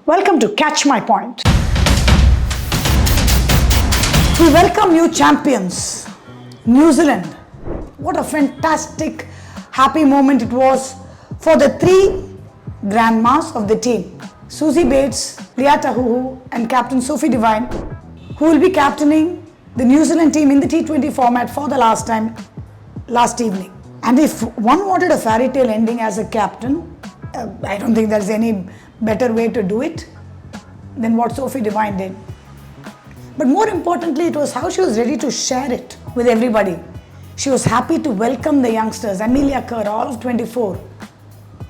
Welcome to Catch My Point. We welcome new champions, New Zealand. What a fantastic, happy moment it was for the three grandmas of the team. Susie Bates, Leah Tahuhu and Captain Sophie Devine, who will be captaining the New Zealand team in the T20 format for the last time last evening. And if one wanted a fairy tale ending as a captain, I don't think there's any better way to do it than what Sophie Devine did. But more importantly, it was how she was ready to share it with everybody. She was happy to welcome the youngsters, Amelia Kerr, all of 24,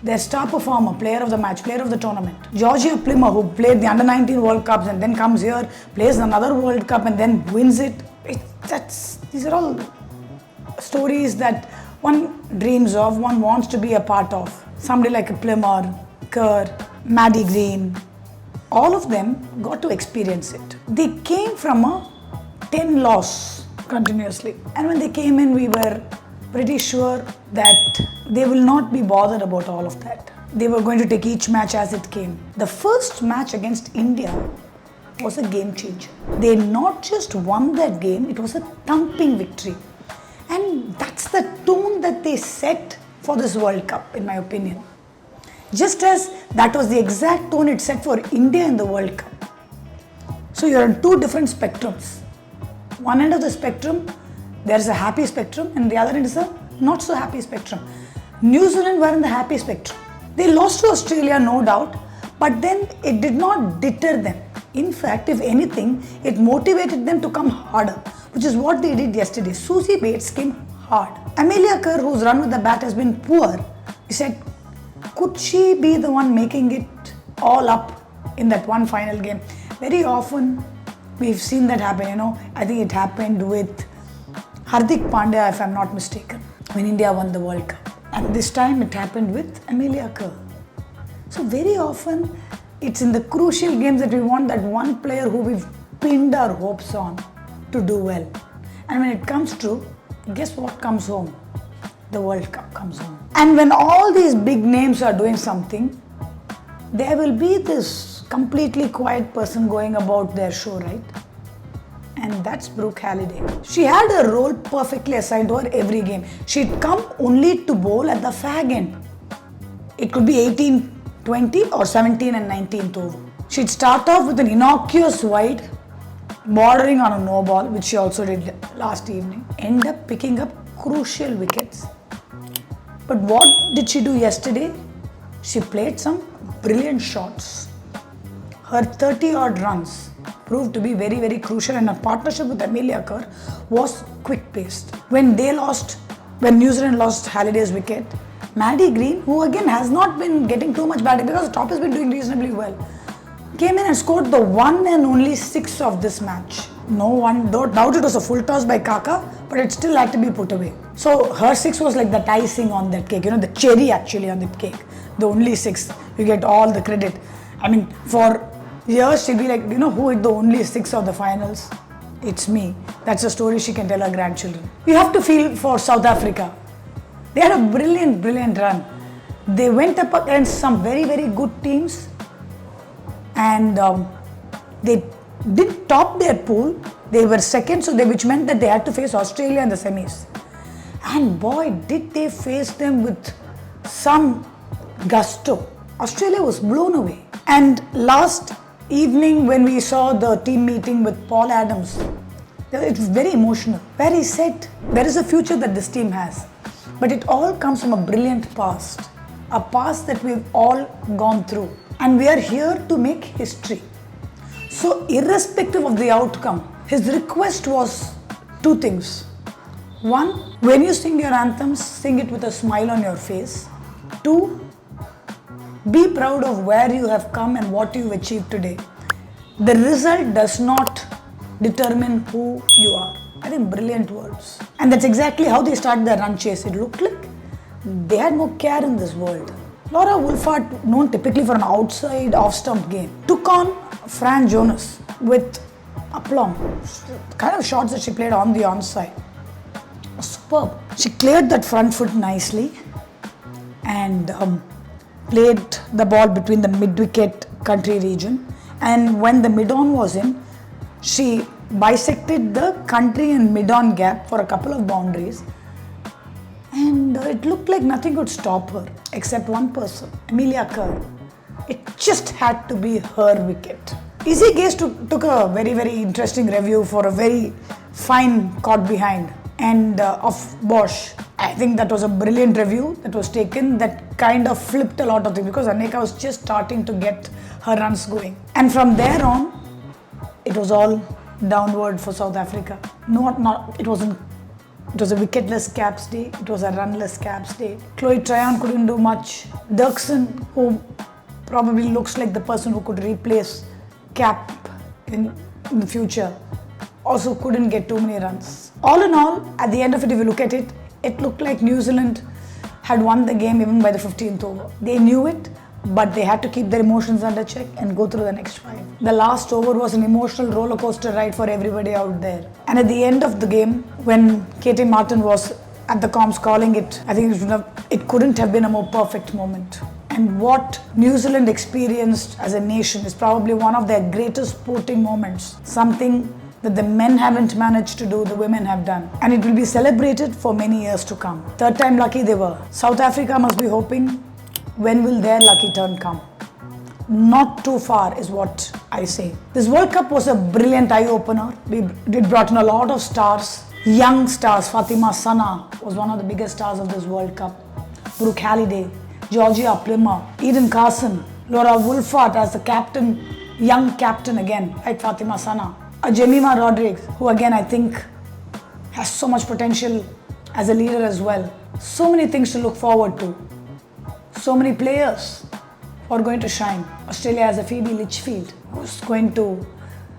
their star performer, player of the match, player of the tournament. Georgia Plimmer, who played the Under-19 World Cups and then comes here, plays another World Cup and then wins it. These are all stories that one dreams of, one wants to be a part of. Somebody like a Plimmer, Kerr, Maddie Green, all of them got to experience it. They came from a 10 loss continuously. And when they came in, we were pretty sure that they will not be bothered about all of that. They were going to take each match as it came. The first match against India was a game changer. They not just won that game, it was a thumping victory. And that's the tone that they set for this World Cup, in my opinion. Just as that was the exact tone it set for India in the World Cup. So you're on two different spectrums. One end of the spectrum, there's a happy spectrum, and the other end is a not so happy spectrum. New Zealand were in the happy spectrum. They lost to Australia, no doubt, but then it did not deter them. In fact, if anything, it motivated them to come harder, which is what they did yesterday. Susie Bates came hard. Amelia Kerr, whose run with the bat has been poor, he said, could she be the one making it all up in that one final game? Very often, we've seen that happen, I think it happened with Hardik Pandya, if I'm not mistaken, when India won the World Cup. And this time it happened with Amelia Kerr. So very often, it's in the crucial games that we want that one player who we've pinned our hopes on to do well. And when it comes true, guess what comes home? The World Cup comes home. And when all these big names are doing something, there will be this completely quiet person going about their show, right? And that's Brooke Halliday. She had a role perfectly assigned to her every game. She'd come only to bowl at the fag end. It could be 18-20 or 17 and 19th over. She'd start off with an innocuous wide, bordering on a no ball, which she also did last evening. End up picking up crucial wickets. But what did she do yesterday? She played some brilliant shots. Her 30-odd runs proved to be very, very crucial, and her partnership with Amelia Kerr was quick-paced. When New Zealand lost Halliday's wicket, Maddie Green, who again has not been getting too much batting because the top has been doing reasonably well, came in and scored the one and only six of this match. No one doubt it was a full toss by Kaka, but it still had to be put away. So her six was like the icing on that cake, the cherry actually on that cake. The only six, you get all the credit. I mean, for years she'll be like, who hit the only six of the finals? It's me. That's a story she can tell her grandchildren. You have to feel for South Africa. They had a brilliant, brilliant run. They went up against some very, very good teams, and they did top their pool. They were second, which meant that they had to face Australia in the semis. And boy, did they face them with some gusto. Australia was blown away. And last evening when we saw the team meeting with Paul Adams, it was very emotional, where he said, there is a future that this team has. But it all comes from a brilliant past. A past that we've all gone through. And we are here to make history. So irrespective of the outcome, his request was two things. One, when you sing your anthems, sing it with a smile on your face. Two, be proud of where you have come and what you've achieved today. The result does not determine who you are. I think brilliant words. And that's exactly how they started their run chase. It looked like they had no care in this world. Laura Wolfhard, known typically for an outside off-stump game, took on Fran Jonas with aplomb. The kind of shots that she played on the onside was superb. She cleared that front foot nicely and played the ball between the mid-wicket country region, and when the mid-on was in, she bisected the country and mid-on gap for a couple of boundaries, and it looked like nothing could stop her except one person, Amelia Kerr. It just had to be her wicket. Easy Gaze took a very, very interesting review for a very fine caught behind and of Bosch. I think that was a brilliant review that was taken that kind of flipped a lot of things because Aneka was just starting to get her runs going. And from there on, it was all downward for South Africa. It was a wicketless Caps day, it was a runless Caps day. Chloe Tryon couldn't do much. Dirksen, who probably looks like the person who could replace Cap in the future, also couldn't get too many runs. All in all, at the end of it, if you look at it, it looked like New Zealand had won the game even by the 15th over. They knew it, but they had to keep their emotions under check and go through the next 5. The last over was an emotional roller coaster ride for everybody out there. And at the end of the game, when KT Martin was at the comms calling it, I think it couldn't have been a more perfect moment. And what New Zealand experienced as a nation is probably one of their greatest sporting moments. Something that the men haven't managed to do, the women have done. And it will be celebrated for many years to come. Third time lucky they were. South Africa must be hoping, when will their lucky turn come? Not too far is what I say. This World Cup was a brilliant eye-opener. It brought in a lot of stars, young stars. Fatima Sana was one of the biggest stars of this World Cup. Brooke Halliday, Georgia Plummer, Eden Carson, Laura Wolfart as the captain, young captain again, like Fatima Sana. Jemima Rodriguez, who again I think has so much potential as a leader as well. So many things to look forward to. So many players who are going to shine. Australia has a Phoebe Litchfield who's going to,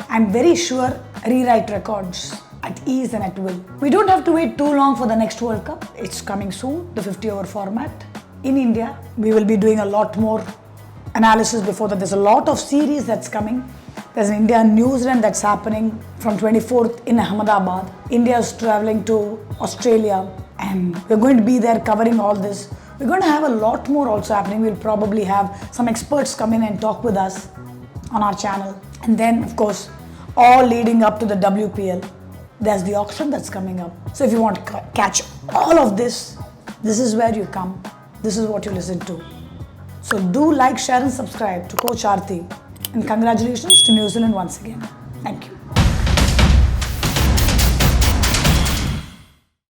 I'm very sure, rewrite records at ease and at will. We don't have to wait too long for the next World Cup. It's coming soon, the 50-over format. In India, we will be doing a lot more analysis before that. There's a lot of series that's coming. There's an India and New Zealand that's happening from 24th in Ahmedabad. India is traveling to Australia and we're going to be there covering all this. We're going to have a lot more also happening. We'll probably have some experts come in and talk with us on our channel. And then, of course, all leading up to the WPL, there's the auction that's coming up. So if you want to catch all of this, this is where you come. This is what you listen to. So do like, share and subscribe to Coach Aarti. And congratulations to New Zealand once again.